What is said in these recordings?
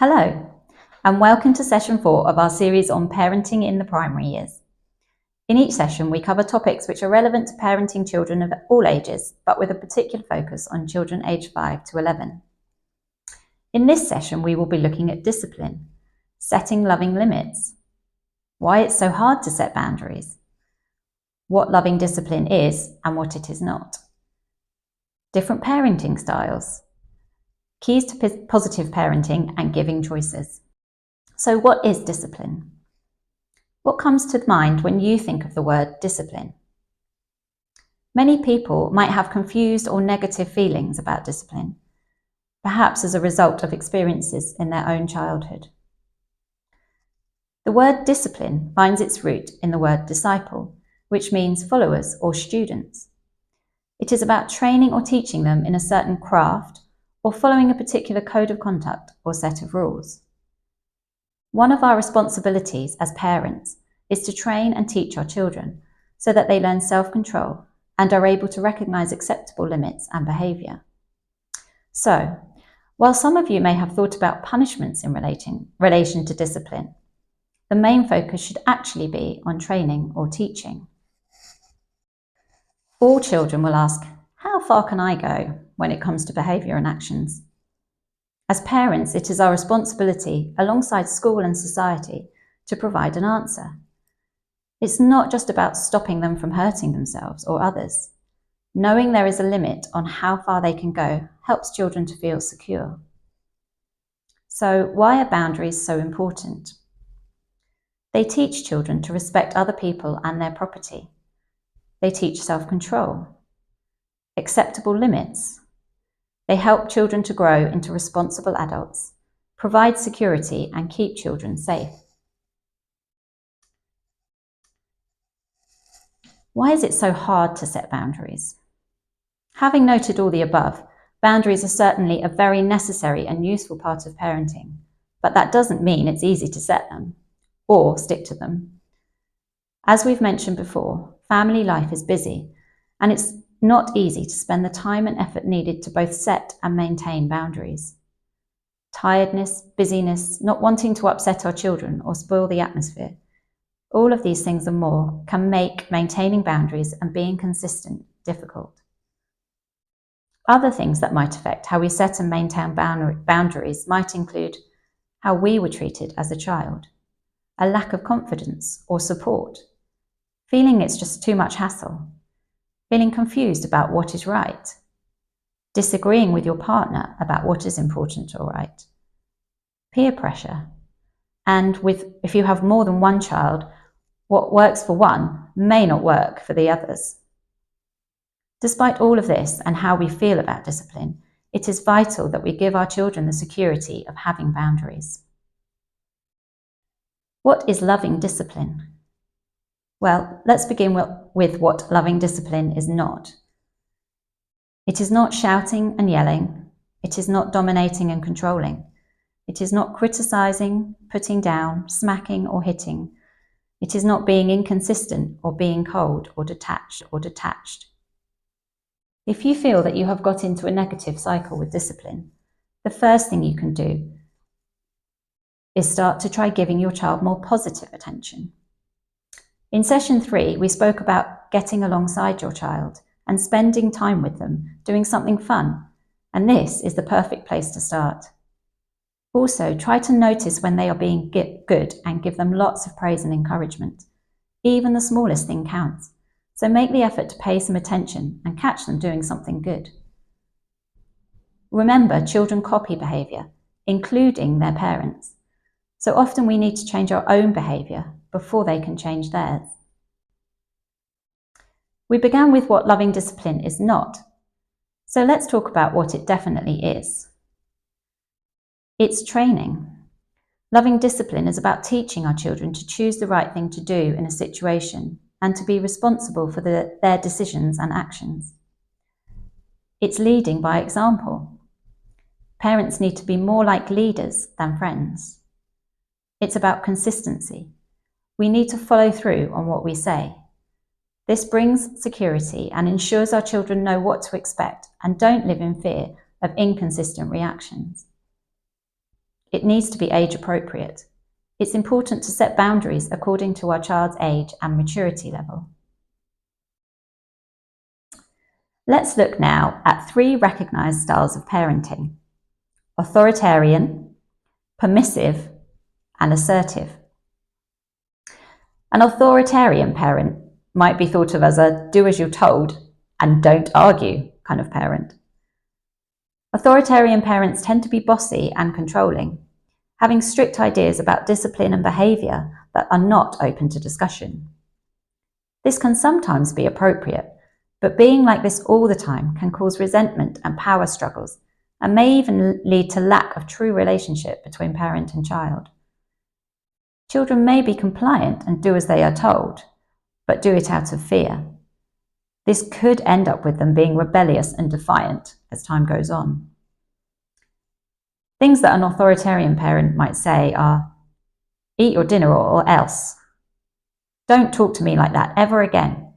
Hello, and welcome to session 4 of our series on parenting in the primary years. In each session, we cover topics which are relevant to parenting children of all ages, but with a particular focus on children aged 5 to 11. In this session, we will be looking at discipline, setting loving limits, why it's so hard to set boundaries, what loving discipline is and what it is not, different parenting styles, keys to positive parenting and giving choices. So what is discipline? What comes to mind when you think of the word discipline? Many people might have confused or negative feelings about discipline, perhaps as a result of experiences in their own childhood. The word discipline finds its root in the word disciple, which means followers or students. It is about training or teaching them in a certain craft or following a particular code of conduct or set of rules. One of our responsibilities as parents is to train and teach our children so that they learn self-control and are able to recognise acceptable limits and behaviour. So, while some of you may have thought about punishments in relation to discipline, the main focus should actually be on training or teaching. All children will ask, how far can I go when it comes to behaviour and actions? As parents, it is our responsibility, alongside school and society, to provide an answer. It's not just about stopping them from hurting themselves or others. Knowing there is a limit on how far they can go helps children to feel secure. So, why are boundaries so important? They teach children to respect other people and their property. They teach self-control, acceptable limits. They help children to grow into responsible adults, provide security and keep children safe. Why is it so hard to set boundaries? Having noted all the above, boundaries are certainly a very necessary and useful part of parenting, but that doesn't mean it's easy to set them or stick to them. As we've mentioned before, family life is busy, and it's not easy to spend the time and effort needed to both set and maintain boundaries. Tiredness, busyness, not wanting to upset our children or spoil the atmosphere, all of these things and more can make maintaining boundaries and being consistent difficult. Other things that might affect how we set and maintain boundaries might include how we were treated as a child, a lack of confidence or support, feeling it's just too much hassle, feeling confused about what is right, disagreeing with your partner about what is important or right, peer pressure, and if you have more than one child, what works for one may not work for the others. Despite all of this and how we feel about discipline, it is vital that we give our children the security of having boundaries. What is loving discipline? Well, let's begin with what loving discipline is not. It is not shouting and yelling. It is not dominating and controlling. It is not criticising, putting down, smacking or hitting. It is not being inconsistent or being cold or detached. If you feel that you have got into a negative cycle with discipline, the first thing you can do is start to try giving your child more positive attention. In session 3, we spoke about getting alongside your child and spending time with them, doing something fun, and this is the perfect place to start. Also, try to notice when they are being good and give them lots of praise and encouragement. Even the smallest thing counts, so make the effort to pay some attention and catch them doing something good. Remember, children copy behaviour, including their parents, so often we need to change our own behaviour before they can change theirs. We began with what loving discipline is not, so let's talk about what it definitely is. It's training. Loving discipline is about teaching our children to choose the right thing to do in a situation and to be responsible for their decisions and actions. It's leading by example. Parents need to be more like leaders than friends. It's about consistency. We need to follow through on what we say. This brings security and ensures our children know what to expect and don't live in fear of inconsistent reactions. it needs to be age appropriate. It's important to set boundaries according to our child's age and maturity level. Let's look now at 3 recognised styles of parenting: authoritarian, permissive, and assertive. An authoritarian parent might be thought of as a do as you're told and don't argue kind of parent. Authoritarian parents tend to be bossy and controlling, having strict ideas about discipline and behaviour that are not open to discussion. This can sometimes be appropriate, but being like this all the time can cause resentment and power struggles, and may even lead to lack of true relationship between parent and child. Children may be compliant and do as they are told, but do it out of fear. This could end up with them being rebellious and defiant as time goes on. Things that an authoritarian parent might say are, "Eat your dinner or else." "Don't talk to me like that ever again."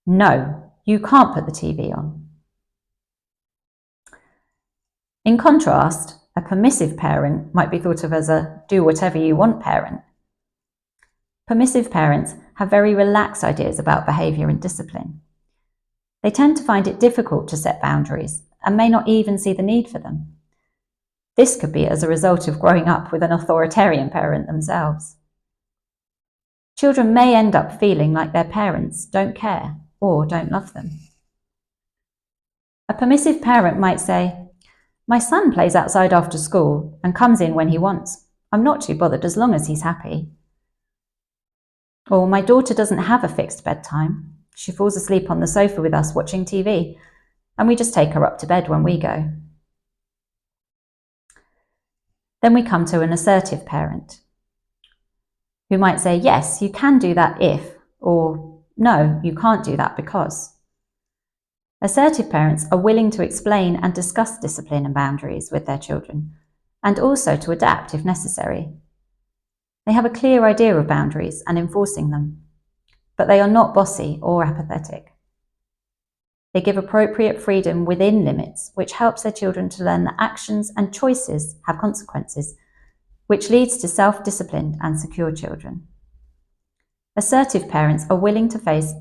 "No, you can't put the TV on." In contrast, a permissive parent might be thought of as a do whatever you want parent. Permissive parents have very relaxed ideas about behaviour and discipline. They tend to find it difficult to set boundaries and may not even see the need for them. This could be as a result of growing up with an authoritarian parent themselves. Children may end up feeling like their parents don't care or don't love them. A permissive parent might say, "My son plays outside after school and comes in when he wants. I'm not too bothered as long as he's happy." Or, "My daughter doesn't have a fixed bedtime. She falls asleep on the sofa with us watching TV, and we just take her up to bed when we go." Then we come to an assertive parent, who might say, "Yes, you can do that if," or "No, you can't do that because." Assertive parents are willing to explain and discuss discipline and boundaries with their children, and also to adapt if necessary. They have a clear idea of boundaries and enforcing them, but they are not bossy or apathetic. They give appropriate freedom within limits, which helps their children to learn that actions and choices have consequences, which leads to self-disciplined and secure children. Assertive parents are willing to face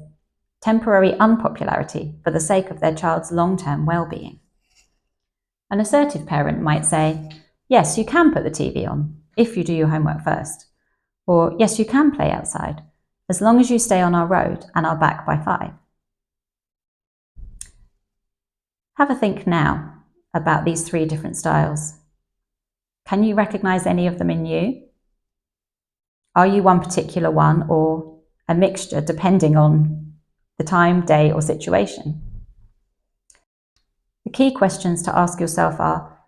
temporary unpopularity for the sake of their child's long-term well-being. An assertive parent might say, "Yes, you can put the TV on, if you do your homework first," or "Yes, you can play outside, as long as you stay on our road and are back by 5. Have a think now about these 3 different styles. Can you recognise any of them in you? Are you one particular one or a mixture depending on the time, day, or situation? The key questions to ask yourself are,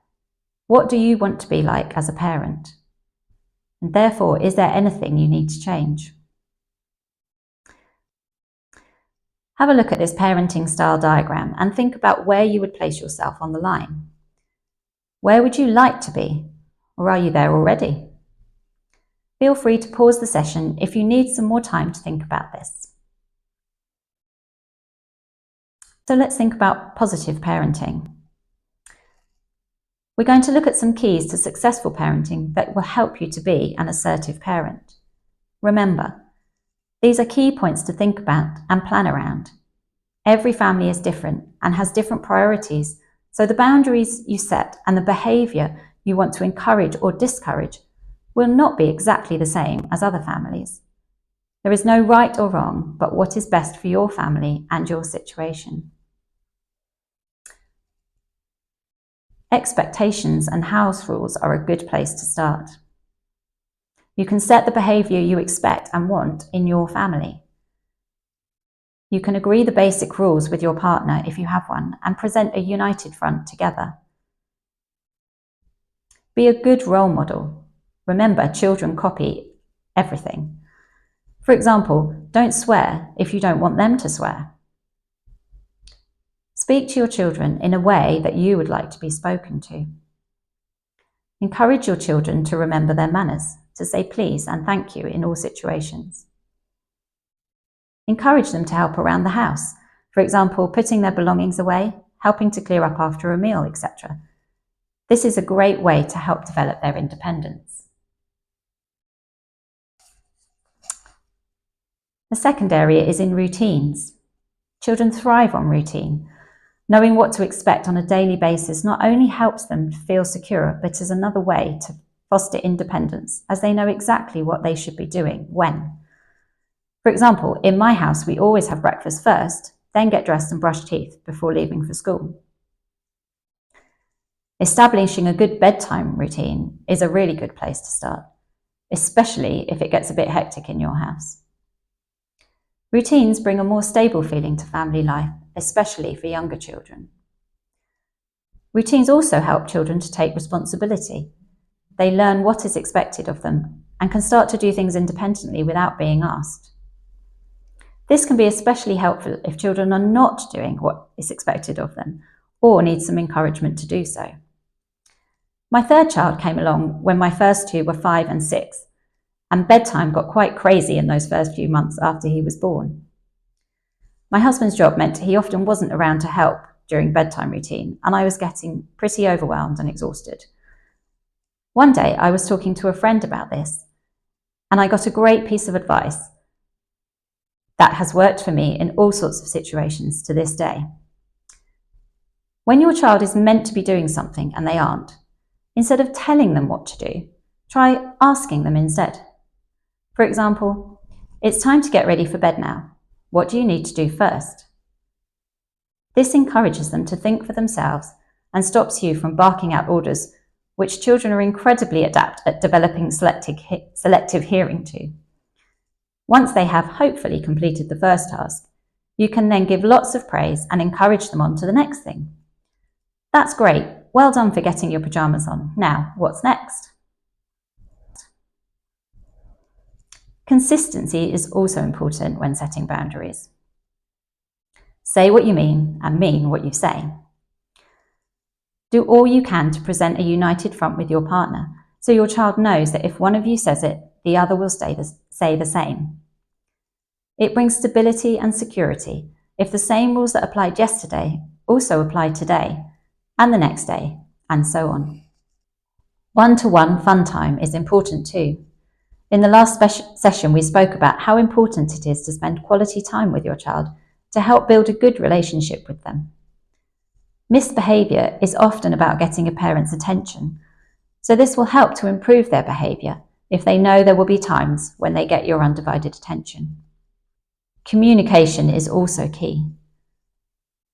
what do you want to be like as a parent? And therefore, is there anything you need to change? Have a look at this parenting style diagram and think about where you would place yourself on the line. Where would you like to be, or are you there already? Feel free to pause the session if you need some more time to think about this. So let's think about positive parenting. We're going to look at some keys to successful parenting that will help you to be an assertive parent. Remember, these are key points to think about and plan around. Every family is different and has different priorities, so the boundaries you set and the behaviour you want to encourage or discourage will not be exactly the same as other families. There is no right or wrong, but what is best for your family and your situation. Expectations and house rules are a good place to start. You can set the behaviour you expect and want in your family. You can agree the basic rules with your partner if you have one and present a united front together. Be a good role model. Remember, children copy everything. For example, don't swear if you don't want them to swear. Speak to your children in a way that you would like to be spoken to. Encourage your children to remember their manners, to say please and thank you in all situations. Encourage them to help around the house, for example, putting their belongings away, helping to clear up after a meal, etc. This is a great way to help develop their independence. The second area is in routines. Children thrive on routine. Knowing what to expect on a daily basis not only helps them feel secure, but is another way to foster independence, as they know exactly what they should be doing when. For example, in my house, we always have breakfast first, then get dressed and brush teeth before leaving for school. Establishing a good bedtime routine is a really good place to start, especially if it gets a bit hectic in your house. Routines bring a more stable feeling to family life, especially for younger children. Routines also help children to take responsibility. They learn what is expected of them and can start to do things independently without being asked. This can be especially helpful if children are not doing what is expected of them or need some encouragement to do so. My third child came along when my first two were 5 and 6, and bedtime got quite crazy in those first few months after he was born. My husband's job meant he often wasn't around to help during bedtime routine, and I was getting pretty overwhelmed and exhausted. One day I was talking to a friend about this, and I got a great piece of advice that has worked for me in all sorts of situations to this day. When your child is meant to be doing something and they aren't, instead of telling them what to do, try asking them instead. For example, it's time to get ready for bed now. What do you need to do first? This encourages them to think for themselves and stops you from barking out orders, which children are incredibly adept at developing selective hearing to. Once they have hopefully completed the first task, you can then give lots of praise and encourage them on to the next thing. That's great. Well done for getting your pajamas on. Now, what's next? Consistency is also important when setting boundaries. Say what you mean and mean what you say. Do all you can to present a united front with your partner, so your child knows that if one of you says it, the other will say the same. It brings stability and security if the same rules that applied yesterday also apply today, and the next day, and so on. One-to-one fun time is important too. In the last session, we spoke about how important it is to spend quality time with your child to help build a good relationship with them. Misbehaviour is often about getting a parent's attention, so this will help to improve their behaviour if they know there will be times when they get your undivided attention. Communication is also key.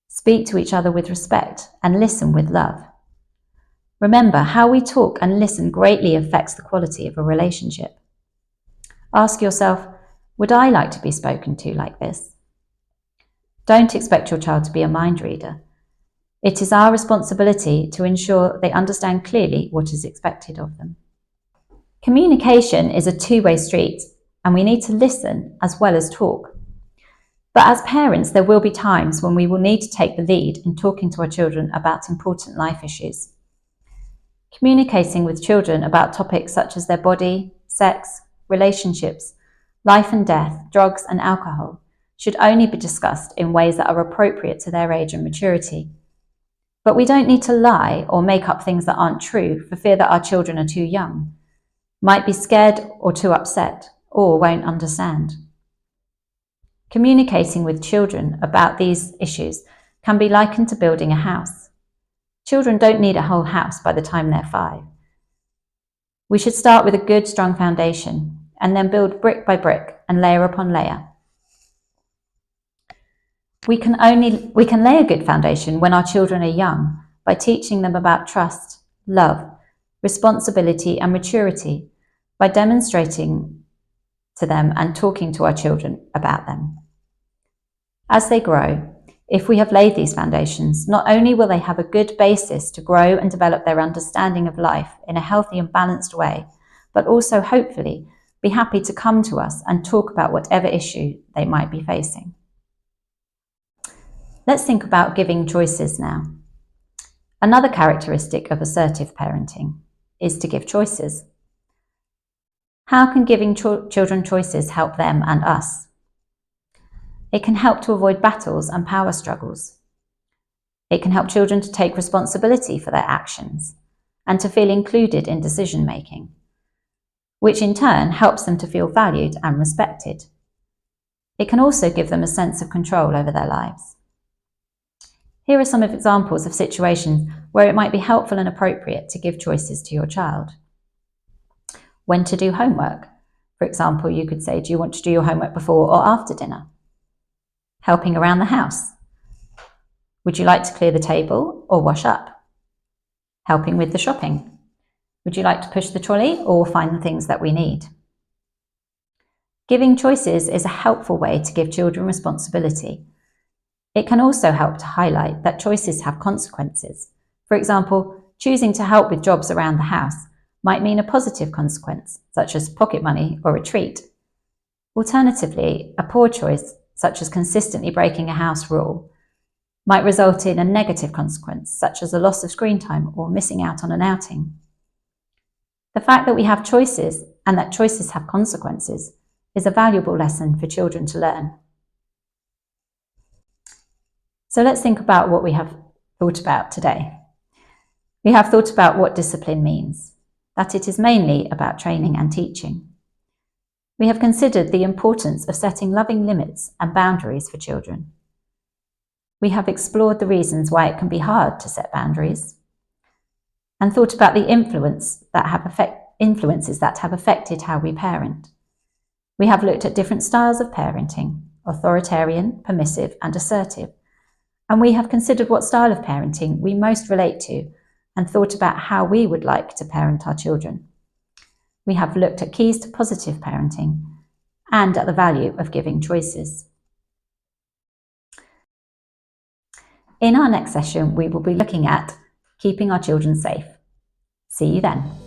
Speak to each other with respect and listen with love. Remember, how we talk and listen greatly affects the quality of a relationship. Ask yourself, would I like to be spoken to like this? Don't expect your child to be a mind reader. It is our responsibility to ensure they understand clearly what is expected of them. Communication is a two-way street, and we need to listen as well as talk. But as parents, there will be times when we will need to take the lead in talking to our children about important life issues. Communicating with children about topics such as their body, sex, relationships, life and death, drugs and alcohol should only be discussed in ways that are appropriate to their age and maturity. But we don't need to lie or make up things that aren't true for fear that our children are too young, might be scared or too upset, or won't understand. Communicating with children about these issues can be likened to building a house. Children don't need a whole house by the time they're 5. We should start with a good, strong foundation and then build brick by brick and layer upon layer. We can lay a good foundation when our children are young by teaching them about trust, love, responsibility and maturity, by demonstrating to them and talking to our children about them. As they grow, if we have laid these foundations, not only will they have a good basis to grow and develop their understanding of life in a healthy and balanced way, but also hopefully be happy to come to us and talk about whatever issue they might be facing. Let's think about giving choices now. Another characteristic of assertive parenting is to give choices. How can giving children choices help them and us? It can help to avoid battles and power struggles. It can help children to take responsibility for their actions. and to feel included in decision making, which in turn helps them to feel valued and respected. It can also give them a sense of control over their lives. Here are some examples of situations where it might be helpful and appropriate to give choices to your child. When to do homework. For example, you could say, do you want to do your homework before or after dinner? Helping around the house. Would you like to clear the table or wash up? Helping with the shopping. Would you like to push the trolley or find the things that we need? Giving choices is a helpful way to give children responsibility. It can also help to highlight that choices have consequences. For example, choosing to help with jobs around the house might mean a positive consequence, such as pocket money or a treat. Alternatively, a poor choice, such as consistently breaking a house rule, might result in a negative consequence, such as a loss of screen time or missing out on an outing. The fact that we have choices and that choices have consequences is a valuable lesson for children to learn. So let's think about what we have thought about today. We have thought about what discipline means, that it is mainly about training and teaching. We have considered the importance of setting loving limits and boundaries for children. We have explored the reasons why it can be hard to set boundaries and thought about the influences that have affected how we parent. We have looked at different styles of parenting, authoritarian, permissive, and assertive, and we have considered what style of parenting we most relate to and thought about how we would like to parent our children. We have looked at keys to positive parenting and at the value of giving choices. In our next session, we will be looking at keeping our children safe. See you then.